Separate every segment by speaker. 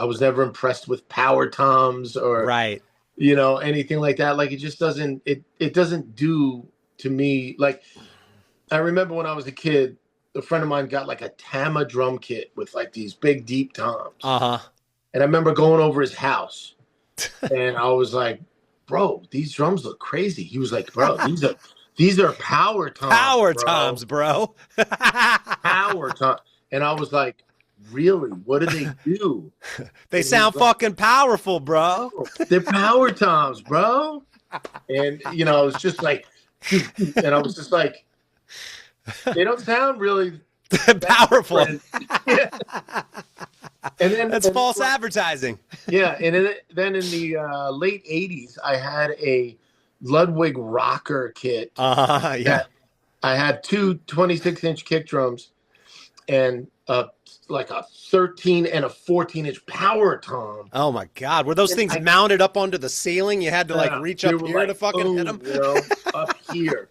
Speaker 1: I was never impressed with power toms or
Speaker 2: Right.
Speaker 1: anything like that. Like it just doesn't it doesn't do to me. Like I remember when I was a kid, a friend of mine got like a Tama drum kit with like these big deep toms.
Speaker 2: Uh-huh.
Speaker 1: And I remember going over his house and I was like, bro, these drums look crazy. He was like, bro, these are power toms,
Speaker 2: Power
Speaker 1: bro.
Speaker 2: toms, bro.
Speaker 1: Power toms. And I was like, really? What do they do?
Speaker 2: They
Speaker 1: And he's
Speaker 2: sound
Speaker 1: like,
Speaker 2: fucking powerful, bro.
Speaker 1: oh, they're power toms, bro. And it's just like, and I was just like, they don't sound really that
Speaker 2: Powerful.
Speaker 1: different. Yeah.
Speaker 2: That's false advertising.
Speaker 1: Yeah, and then in the late '80s, I had a Ludwig rocker kit.
Speaker 2: Yeah.
Speaker 1: I had two 26-inch kick drums and like a 13 and a 14-inch power tom.
Speaker 2: Oh my God. Were those things mounted up onto the ceiling? You had to like reach up here to fucking hit them?
Speaker 1: Up here.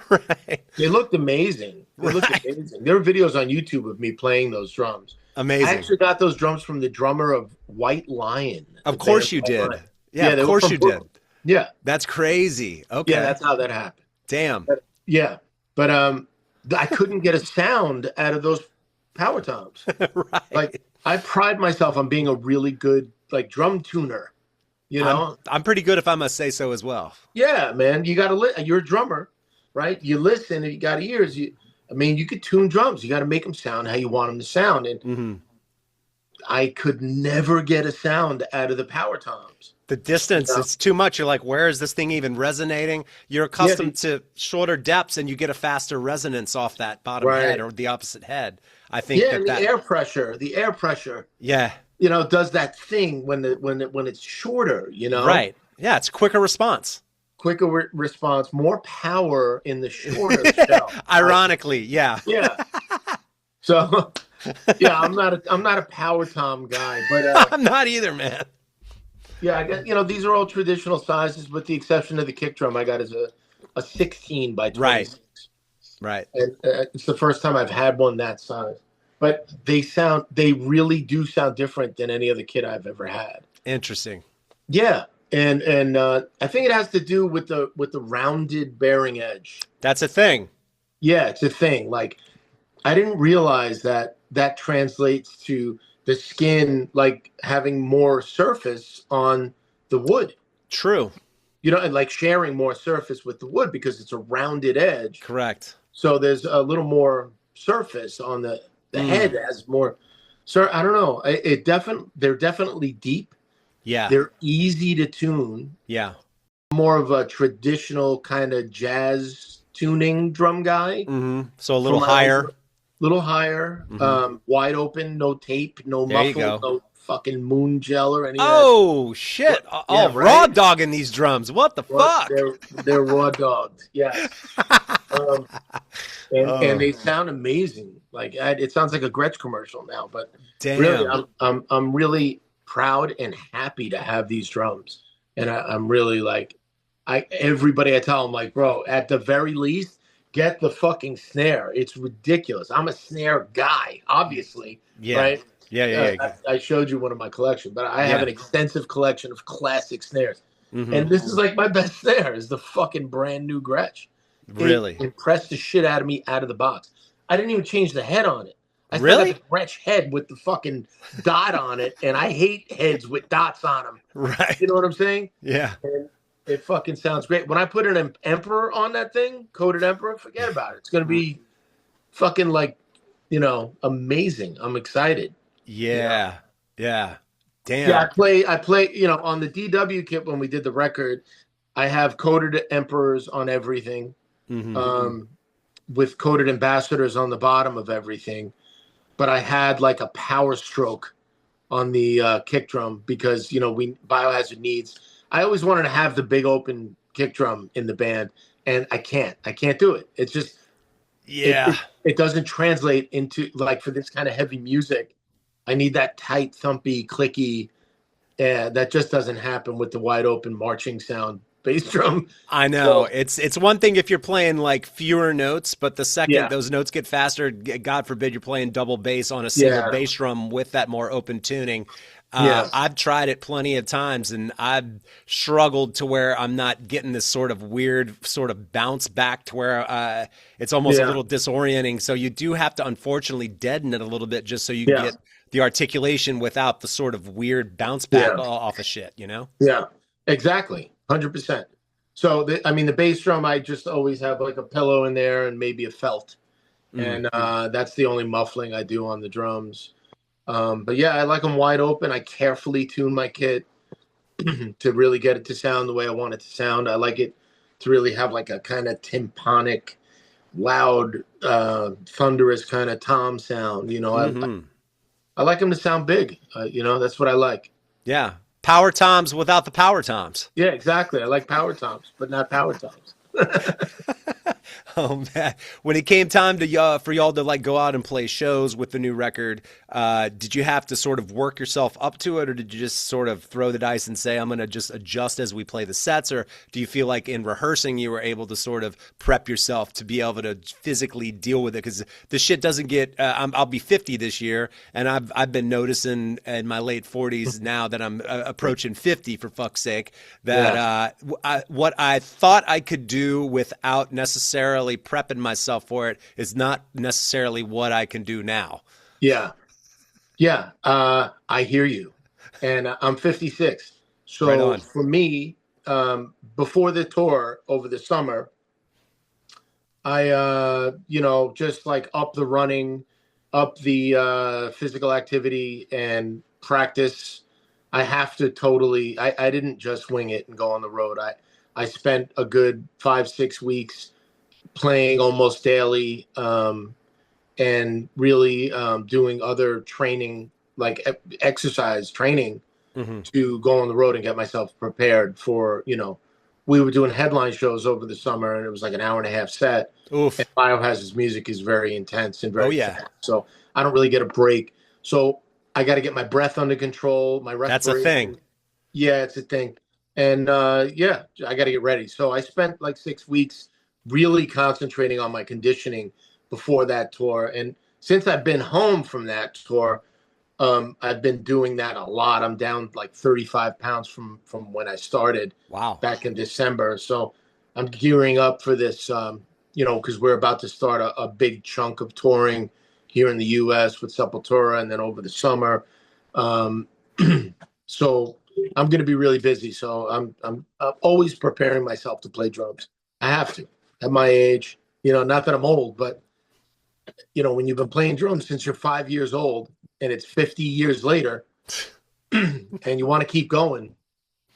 Speaker 2: Right.
Speaker 1: They looked amazing. Amazing. There are videos on YouTube of me playing those drums.
Speaker 2: Amazing.
Speaker 1: I actually got those drums from the drummer of White Lion.
Speaker 2: Of course you did. Yeah, of course you did.
Speaker 1: Yeah.
Speaker 2: That's crazy. Okay.
Speaker 1: Yeah, that's how that happened.
Speaker 2: Damn.
Speaker 1: But I couldn't get a sound out of those power toms.
Speaker 2: Right.
Speaker 1: Like I pride myself on being a really good like drum tuner.
Speaker 2: I'm pretty good if I must say so as well.
Speaker 1: Yeah, man. You gotta you're a drummer, right? You listen and you got ears. You could tune drums. You got to make them sound how you want them to sound. And I could never get a sound out of the power toms.
Speaker 2: The distance, it's too much. You're like, where is this thing even resonating? You're accustomed to shorter depths and you get a faster resonance off that bottom head or the opposite head. I think
Speaker 1: the air pressure.
Speaker 2: Yeah.
Speaker 1: Does that thing when it's shorter,
Speaker 2: Right. Yeah, it's quicker response.
Speaker 1: Quicker response, more power in the shorter shell.
Speaker 2: Ironically, yeah.
Speaker 1: Yeah. So, yeah, I'm not a power tom guy, but
Speaker 2: I'm not either, man.
Speaker 1: Yeah, I got these are all traditional sizes, with the exception of the kick drum I got is a 16 by 26.
Speaker 2: Right.
Speaker 1: And it's the first time I've had one that size. But they really do sound different than any other kit I've ever had.
Speaker 2: Interesting.
Speaker 1: Yeah. And I think it has to do with the rounded bearing edge.
Speaker 2: That's a thing.
Speaker 1: Yeah, it's a thing. Like I didn't realize that translates to the skin like having more surface on the wood.
Speaker 2: True.
Speaker 1: And like sharing more surface with the wood because it's a rounded edge.
Speaker 2: Correct.
Speaker 1: So there's a little more surface on the head has more. So I don't know. They're definitely deep.
Speaker 2: Yeah.
Speaker 1: They're easy to tune.
Speaker 2: Yeah.
Speaker 1: More of a traditional kind of jazz tuning drum guy.
Speaker 2: Mm-hmm. So a little higher.
Speaker 1: Wide open, no tape, no muffle, no fucking moon gel or anything.
Speaker 2: Oh shit! Raw dogging these drums. What the fuck?
Speaker 1: They're raw dogged. Yes. And they sound amazing. Like it sounds like a Gretsch commercial now. But
Speaker 2: damn,
Speaker 1: really, I'm really proud and happy to have these drums. And I'm really like, everybody I tell them like, bro, at the very least, get the fucking snare. It's ridiculous. I'm a snare guy, obviously.
Speaker 2: Yeah.
Speaker 1: Right?
Speaker 2: Yeah.
Speaker 1: I showed you one of my collections, but I have an extensive collection of classic snares.
Speaker 2: Mm-hmm.
Speaker 1: And this is like my best snare is the fucking brand new Gretsch.
Speaker 2: Really?
Speaker 1: It impressed the shit out of me out of the box. I didn't even change the head on it. I still
Speaker 2: really?
Speaker 1: got the Gretsch head with the fucking dot on it, and I hate heads with dots on them.
Speaker 2: Right.
Speaker 1: You know what I'm saying?
Speaker 2: Yeah.
Speaker 1: And it fucking sounds great. When I put an Emperor on that thing, coated Emperor, forget about it. It's going to be fucking like, amazing. I'm excited.
Speaker 2: Yeah. Yeah. Damn.
Speaker 1: Yeah, I play, on the DW kit when we did the record, I have coated Emperors on everything, with coated Ambassadors on the bottom of everything. But I had like a Power Stroke on the kick drum because, Biohazard needs. I always wanted to have the big open kick drum in the band, and I can't do it. It's just, it doesn't translate into like for this kind of heavy music. I need that tight, thumpy, clicky. That just doesn't happen with the wide open marching sound bass drum.
Speaker 2: I know. So, it's one thing if you're playing like fewer notes, but the second those notes get faster, God forbid you're playing double bass on a single bass drum with that more open tuning.
Speaker 1: Yeah.
Speaker 2: I've tried it plenty of times and I've struggled to where I'm not getting this sort of weird sort of bounce back to where it's almost a
Speaker 1: Yeah.
Speaker 2: little disorienting. So you do have to unfortunately deaden it a little bit just so you can
Speaker 1: Yeah.
Speaker 2: get the articulation without the sort of weird bounce back
Speaker 1: Yeah.
Speaker 2: off of shit, you know?
Speaker 1: Yeah. Exactly. 100%. So I mean, the bass drum, I just always have like a pillow in there and maybe a felt,
Speaker 2: Mm.
Speaker 1: and that's the only muffling I do on the drums. But yeah, I like them wide open. I carefully tune my kit to really get it to sound the way I want it to sound. I like it to really have like a kind of tympanic, loud, thunderous kind of tom sound.
Speaker 2: Hmm.
Speaker 1: I like them to sound big. That's what I like.
Speaker 2: Yeah. Power toms without the power toms.
Speaker 1: Yeah, exactly. I like power toms, but not power toms.
Speaker 2: Oh man! When it came time to for y'all to like go out and play shows with the new record, did you have to sort of work yourself up to it, or did you just sort of throw the dice and say, "I'm going to just adjust as we play the sets"? Or do you feel like in rehearsing you were able to sort of prep yourself to be able to physically deal with it? Because the shit doesn't get. I'll be 50 this year, and I've been noticing in my late 40s now that I'm approaching 50 for fuck's sake that
Speaker 1: Yeah.
Speaker 2: what I thought I could do without necessarily prepping myself for it is not necessarily what I can do now.
Speaker 1: Yeah. Yeah. I hear you. And I'm 56.
Speaker 2: Right
Speaker 1: So
Speaker 2: on.
Speaker 1: for me, before the tour over the summer, I, just like up the running, up the physical activity and practice. I have to totally, I didn't just wing it and go on the road. I spent a good 5, 6 weeks playing almost daily, and really doing other training, like exercise training,
Speaker 2: Hmm.
Speaker 1: to go on the road and get myself prepared for, we were doing headline shows over the summer and it was like an hour and a half set. And
Speaker 2: Oof.
Speaker 1: Biohazard's music is very intense and
Speaker 2: Oh
Speaker 1: very
Speaker 2: yeah.
Speaker 1: fast. So I don't really get a break. So I got to get my breath under control, my
Speaker 2: That's a thing.
Speaker 1: respiration. Yeah, it's a thing. And yeah, I got to get ready. So I spent like 6 weeks really concentrating on my conditioning before that tour. And since I've been home from that tour, I've been doing that a lot. I'm down like 35 pounds from when I started
Speaker 2: Wow.
Speaker 1: back in December. So I'm gearing up for this, because we're about to start a big chunk of touring here in the U.S. with Sepultura, and then over the summer. Um, so I'm going to be really busy. So I'm always preparing myself to play drums. I have to at my age. Not that I'm old, but when you've been playing drums since you're 5 years old and it's 50 years later and you want to keep going,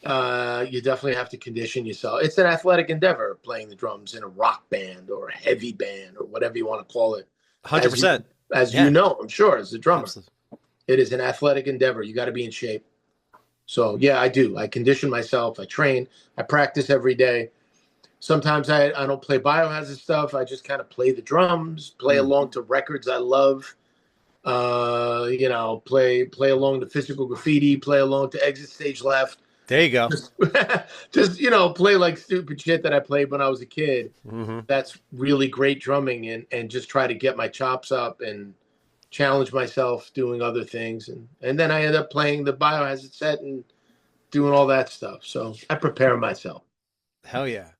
Speaker 1: you definitely have to condition yourself. It's an athletic endeavor playing the drums in a rock band or a heavy band or whatever you want to call it. As you,
Speaker 2: 100%.
Speaker 1: as you
Speaker 2: Yeah.
Speaker 1: know, I'm sure, as a drummer,
Speaker 2: Absolutely.
Speaker 1: it is an athletic endeavor. You got to be in shape. So yeah, I do. I condition myself. I train. I practice every day. Sometimes I don't play Biohazard stuff. I just kind of play the drums, play
Speaker 2: Mm.
Speaker 1: along to records I love. Play along to Physical Graffiti, play along to Exit Stage Left.
Speaker 2: There you go.
Speaker 1: Just, just play like stupid shit that I played when I was a kid.
Speaker 2: Hmm.
Speaker 1: That's really great drumming, and just try to get my chops up and challenge myself doing other things, and then I end up playing the Biohazard set and doing all that stuff. So I prepare myself.
Speaker 2: Hell yeah.